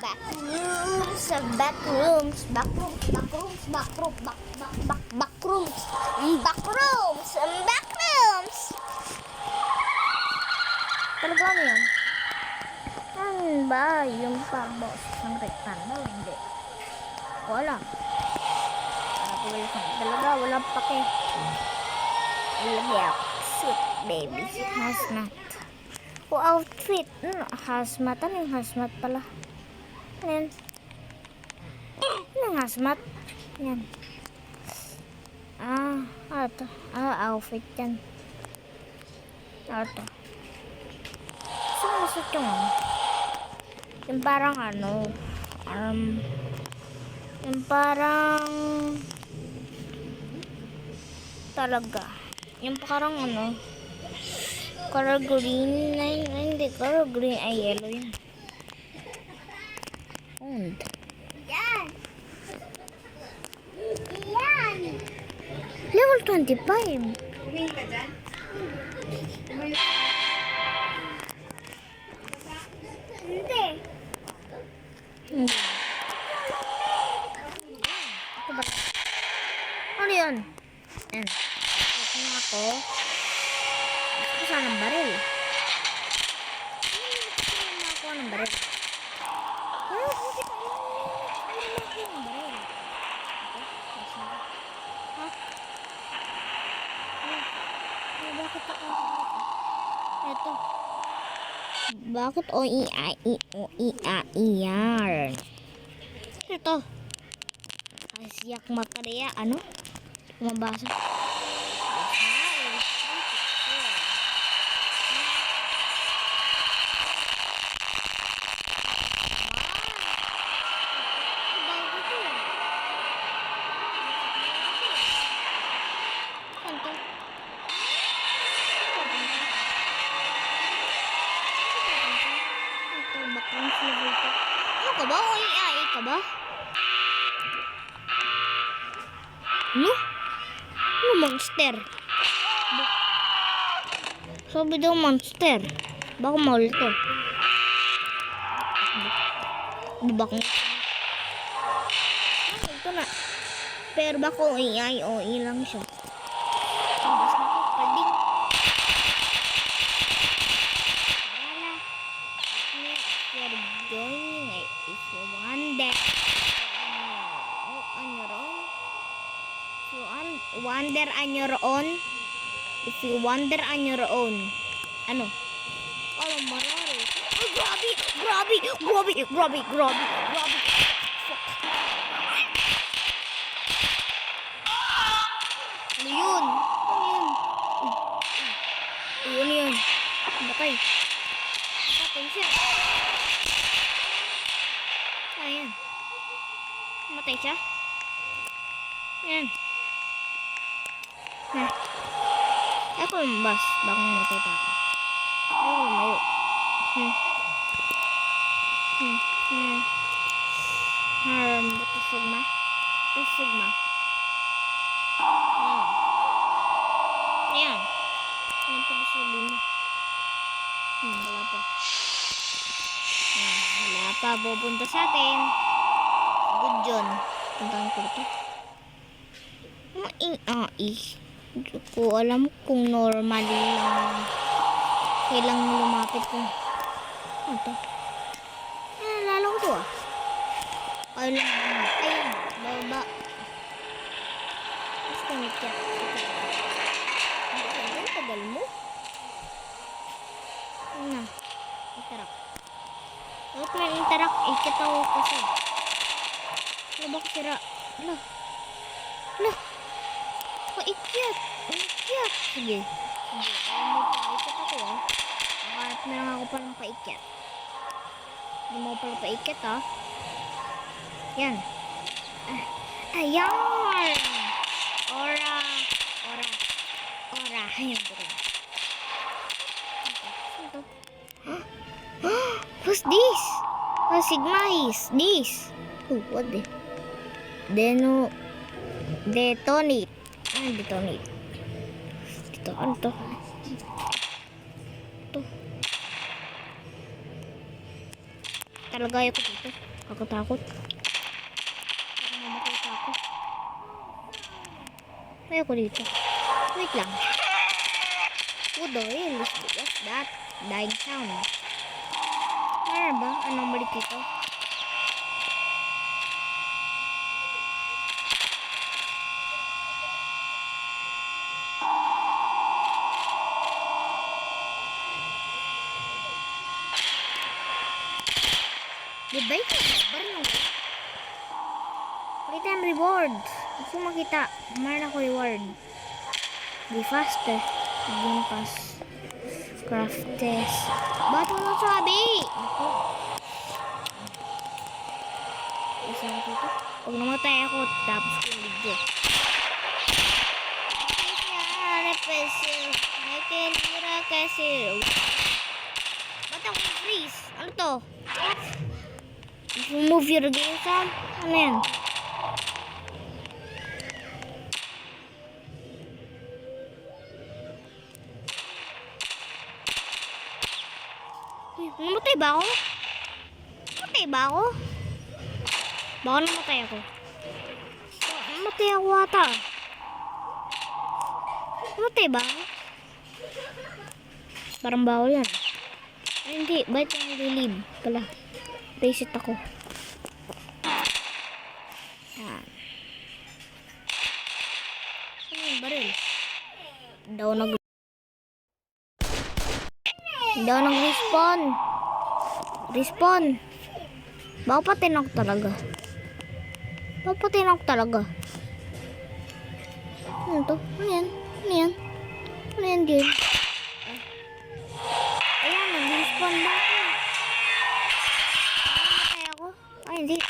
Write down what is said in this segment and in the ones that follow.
Backrooms, backrooms, backrooms, backrooms, backrooms, backrooms, backrooms, backrooms. Talaga ano yan? Ano ba yung pag-boss ng rectangle? Hindi. Wala. Talaga, walang pake. Yeah, suit, baby. Hazmat. O outfit. Hazmat. Ano yung hazmat pala? Ano yan? Ano yung hazmat? Yan. Ito. Outfit yan. Ito. Saan masot yung ano? Yung parang ano? Yung parang talaga. Yung parang ano? Color green. Ay, hindi. Color green. Ay, yellow yun. And yan. Yan. Level 25. Tumingin ka dyan? Hindi. Ito ba? Ano yun? Yan. Ito nga ako. Gusto ko sana ng baril. Gusto ko ako ng baril. Pero buti ka yun. Gusto ko ng baril. Bakit ako? Ito. Bakit o-i-a-i-o-i-a-i-yar? Ito. Siyak makarya. Ano? Mabasa. Ano ka ba? O-i-a-i ka ba? Ano? Ano monster? Sabi daw monster. Baka mahal to. Ano ba kung... Ito na. Pero baka o-i lang siya. Bas na to. Palding. You're going if you wonder. On your own. Wander on your own. If you wander on your own. Ano? Oh, marami. Oh, grabe! Grabe! Grabe! Grabe! Grabe! Grabe! Fuck. Ano yun? Ano yun? Bakay. Bakay siya. Ayan. Matay siya. Ayan. Ako lumabas. Baka matay pa ako. Ay, lumayo. Bato sugma. Bato sugma. Ayan. Ayan pa sabi mo. Wala pa. Wala pa. Pupunta sa atin. Good John. Puntahan ko ito. Hindi ko alam kung normally lang kailang lumapit ko. Ito. Lalo ko ito Ayan. Baba. Mas kamit ka. Ang tagal mo. Ano? Interak. Dapat may interak. Ikitaw kasi. Ano ba kasira? Ano? Paikyat. Paikyat. Sige. May paikyat ako Nakahanap na lang ako pa ng paikyat. Hindi mo pala paikyat Yan. Ayan. Ora. Ayan po rin. What's this? Sigma is this. Oh, what the? Detonate. Detonate. Dito, ano to? Ito. Talagay ako dito. Takot. Parang mamakita ako. Ayoko dito. Wait lang. What the hell? What's that? Dying sound. Meron ba? Anong balik dito? Goodbye ka. Barno. Pakita ang rewards. Gusto makita. Meron ako reward. Be faster. Game pass. Craft test. Ba't mo sabi? Ako. Isa ako dito. Pag namatay ako, tapos ko yung video. Ba't ako freeze? Ano to? Remove your game sound? Ano yan? Namatay ba ako? Namatay ba ako? Baka namatay ako. Namatay ako ata. Namatay ba ako? Parang bawal yan. Ay, hindi. Ba't yung nililib? Pala. Reset ako. Yan. Ano yung baril? Daw nag-respawn. Respawn. Baka patin ako talaga. Ano to? Ano yan? Ano yan, game? Ayan, nag-respawn ba ako? Namatay ako? Ay, hindi.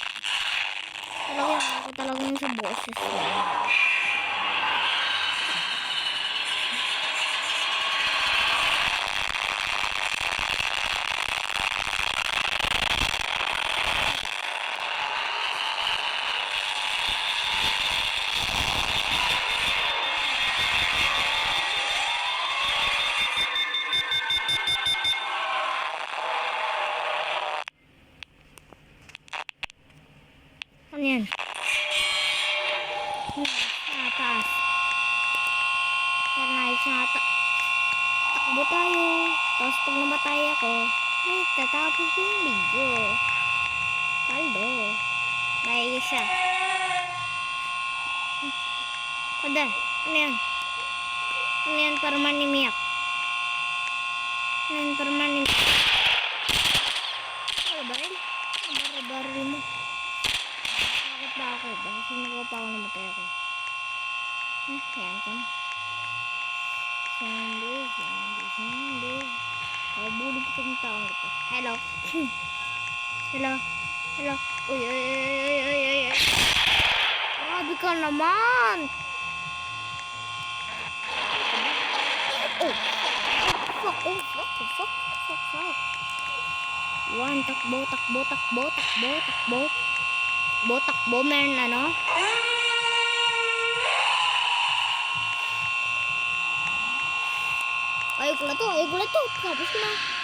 Talaga yung sa boses. Ano yan? Taas. Takbo tayo. Tapos pag namatay ako, ay, tatapos yung video. Paldo. Bye siya. Kada, ano yan? Ano yan para manimiyak? Ano yan para manimiyak? Ano baril? Ano baril mo? Bakit ba ako? Bakit sinagawa pa ako namatay ako? Yan ko na. Zombie. Kabulog ko itong taong ito. Hello. Hello. Uy. Grabe ka naman. Fuck. One, takbo, meron ano? Ayoko na to. Tapos na.